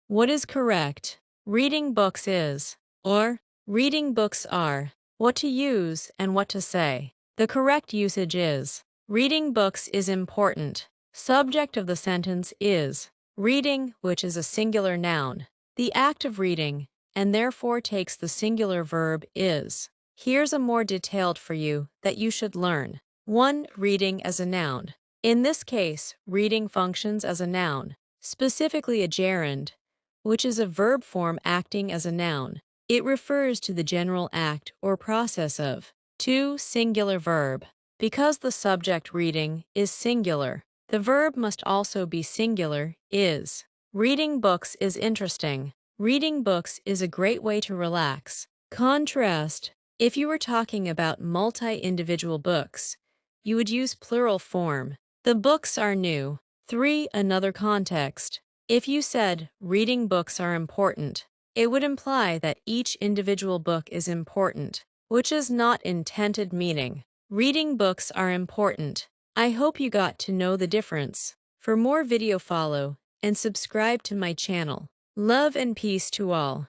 What is correct? Reading books is, or reading books are. What to use and what to say. The correct usage is, reading books is important. Subject of the sentence is, reading, which is a singular noun. The act of reading, and therefore takes the singular verb is. Here's a more detailed for you that you should learn. 1. Reading as a noun. In this case, reading functions as a noun, specifically a gerund, which is a verb form acting as a noun. It refers to the general act or process of. 2. Singular verb. Because the subject reading is singular, the verb must also be singular, is. Reading books is interesting. Reading books is a great way to relax. Contrast. If you were talking about multi-individual books, you would use plural form. The books are new. 3. Another context. If you said, reading books are important, it would imply that each individual book is important, which is not intended meaning. Reading books are important. I hope you got to know the difference. For more video follow and subscribe to my channel. Love and peace to all.